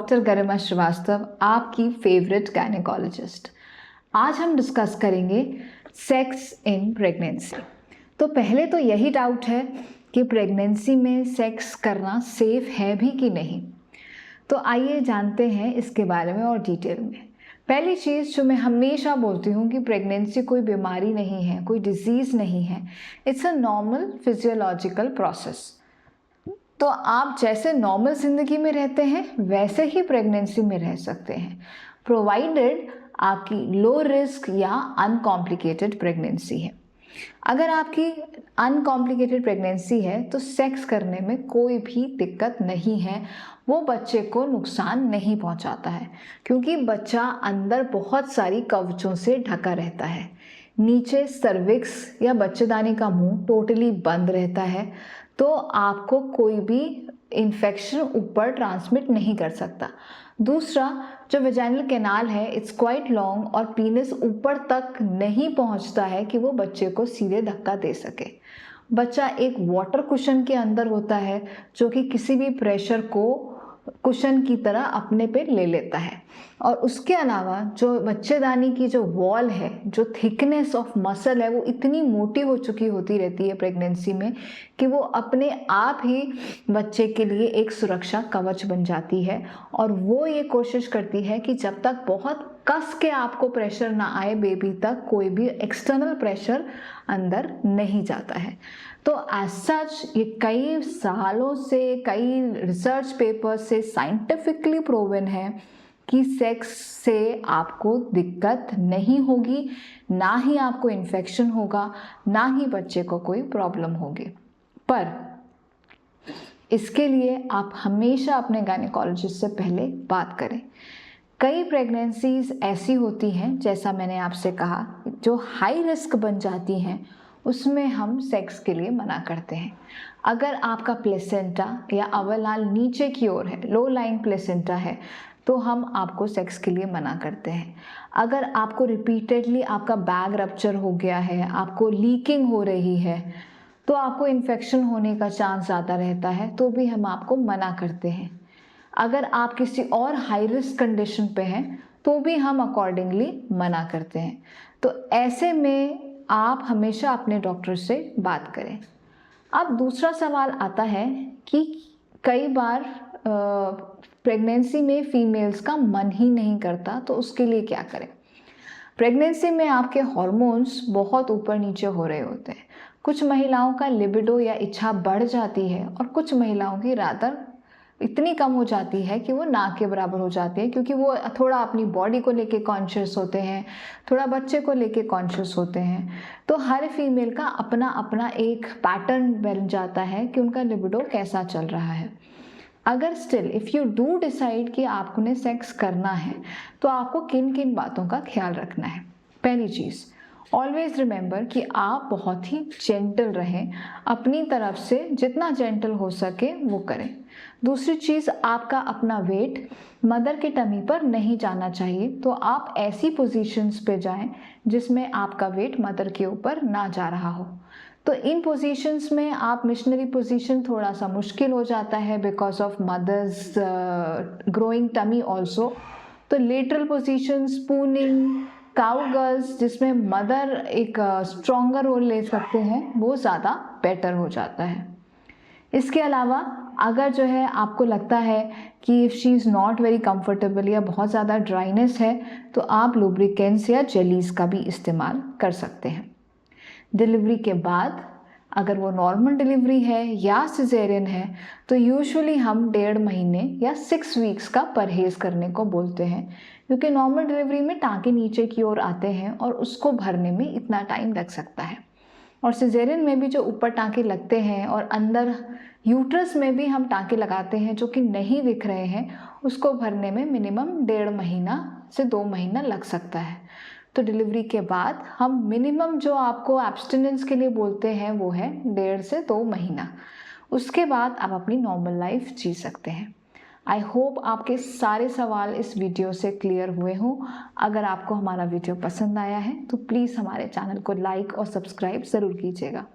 Doctor गरिमा श्रीवास्तव, आपकी favourite gynaecologist. आज हम डिस्कस करेंगे सेक्स इन प्रेगनेंसी। तो पहले तो यही डाउट है कि प्रेगनेंसी में सेक्स करना सेफ है भी कि नहीं। तो आइए जानते हैं इसके बारे में और डिटेल में। पहली चीज़ जो मैं हमेशा बोलती हूँ कि प्रेगनेंसी कोई बीमारी नहीं है, कोई डिजीज़ नहीं है। It's a normal physiological process. तो आप जैसे नॉर्मल ज़िंदगी में रहते हैं वैसे ही प्रेगनेंसी में रह सकते हैं, प्रोवाइडेड आपकी लो रिस्क या अनकॉम्प्लिकेटेड प्रेगनेंसी है। अगर आपकी अनकॉम्प्लिकेटेड प्रेगनेंसी है तो सेक्स करने में कोई भी दिक्कत नहीं है, वो बच्चे को नुकसान नहीं पहुंचाता है, क्योंकि बच्चा अंदर बहुत सारी कवचों से ढका रहता है। नीचे सर्विक्स या बच्चेदानी का मुंह टोटली बंद रहता है, तो आपको कोई भी इन्फेक्शन ऊपर ट्रांसमिट नहीं कर सकता। दूसरा, जो वेजाइनल कैनाल है इट्स क्वाइट लॉन्ग और पीनिस ऊपर तक नहीं पहुंचता है कि वो बच्चे को सीधे धक्का दे सके। बच्चा एक वाटर कुशन के अंदर होता है जो कि किसी भी प्रेशर को कुशन की तरह अपने पे ले लेता है। और उसके अलावा जो बच्चेदानी की जो वॉल है, जो थिकनेस ऑफ मसल है, वो इतनी मोटी हो चुकी होती रहती है प्रेगनेंसी में कि वो अपने आप ही बच्चे के लिए एक सुरक्षा कवच बन जाती है। और वो ये कोशिश करती है कि जब तक बहुत कस के आपको प्रेशर ना आए बेबी तक, कोई भी एक्सटर्नल प्रेशर अंदर नहीं जाता है। तो एज सच ये कई सालों से, कई रिसर्च पेपर से साइंटिफिकली प्रूवन है कि सेक्स से आपको दिक्कत नहीं होगी, ना ही आपको इन्फेक्शन होगा, ना ही बच्चे को कोई प्रॉब्लम होगी। पर इसके लिए आप हमेशा अपने गायनेकोलॉजिस्ट से पहले बात करें। कई प्रेगनेंसीज ऐसी होती हैं, जैसा मैंने आपसे कहा, जो हाई रिस्क बन जाती हैं, उसमें हम सेक्स के लिए मना करते हैं। अगर आपका प्लेसेंटा या अवलाल नीचे की ओर है, लो लाइंग प्लेसेंटा है, तो हम आपको सेक्स के लिए मना करते हैं। अगर आपको रिपीटेडली आपका बैग रप्चर हो गया है, आपको लीकिंग हो रही है, तो आपको इन्फेक्शन होने का चांस ज़्यादा रहता है, तो भी हम आपको मना करते हैं। अगर आप किसी और हाई रिस्क कंडीशन पे हैं तो भी हम अकॉर्डिंगली मना करते हैं। तो ऐसे में आप हमेशा अपने डॉक्टर से बात करें। अब दूसरा सवाल आता है कि कई बार प्रेगनेंसी में फीमेल्स का मन ही नहीं करता, तो उसके लिए क्या करें। प्रेगनेंसी में आपके हार्मोन्स बहुत ऊपर नीचे हो रहे होते हैं। कुछ महिलाओं का लिबिडो या इच्छा बढ़ जाती है और कुछ महिलाओं की रादर इतनी कम हो जाती है कि वो ना के बराबर हो जाती है, क्योंकि वो थोड़ा अपनी बॉडी को लेके कॉन्शियस होते हैं, थोड़ा बच्चे को लेके कॉन्शियस होते हैं। तो हर फीमेल का अपना अपना एक पैटर्न बन जाता है कि उनका लिबिडो कैसा चल रहा है। अगर still if you do decide कि आपने सेक्स करना है, तो आपको किन किन बातों का ख्याल रखना है। पहली चीज़, ऑलवेज रिमेंबर कि आप बहुत ही जेंटल रहें, अपनी तरफ से जितना जेंटल हो सके वो करें। दूसरी चीज़, आपका अपना वेट मदर के टमी पर नहीं जाना चाहिए, तो आप ऐसी पोजीशंस पे जाएं जिसमें आपका वेट मदर के ऊपर ना जा रहा हो। तो इन पोजीशंस में आप मिशनरी पोजीशन थोड़ा सा मुश्किल हो जाता है because of mother's growing tummy also. तो lateral position, spooning, cowgirls, जिसमें मदर एक स्ट्रॉन्गर रोल ले सकते हैं, वो ज़्यादा बेटर हो जाता है। इसके अलावा अगर जो है आपको लगता है कि if she is not very comfortable या बहुत ज़्यादा ड्राइनेस है, तो आप लुब्रिकेंट्स या जेलीज का भी इस्तेमाल कर सकते हैं। डिलीवरी के बाद अगर वो नॉर्मल डिलीवरी है या सिजेरियन है, तो यूजुअली हम 1.5 महीने या 6 वीक्स का परहेज़ करने को बोलते हैं, क्योंकि नॉर्मल डिलीवरी में टाँके नीचे की ओर आते हैं और उसको भरने में इतना टाइम लग सकता है। और सिजेरियन में भी जो ऊपर टाँके लगते हैं और अंदर यूट्रस में भी हम टाँके लगाते हैं जो कि नहीं दिख रहे हैं, उसको भरने में मिनिमम 1.5 महीना से 2 महीना लग सकता है। तो डिलीवरी के बाद हम मिनिमम जो आपको एब्स्टिनेंस के लिए बोलते हैं वो है 1.5 से 2 महीना। उसके बाद आप अपनी नॉर्मल लाइफ जी सकते हैं। आई होप आपके सारे सवाल इस वीडियो से क्लियर हुए हों। अगर आपको हमारा वीडियो पसंद आया है तो प्लीज़ हमारे चैनल को लाइक और सब्सक्राइब ज़रूर कीजिएगा।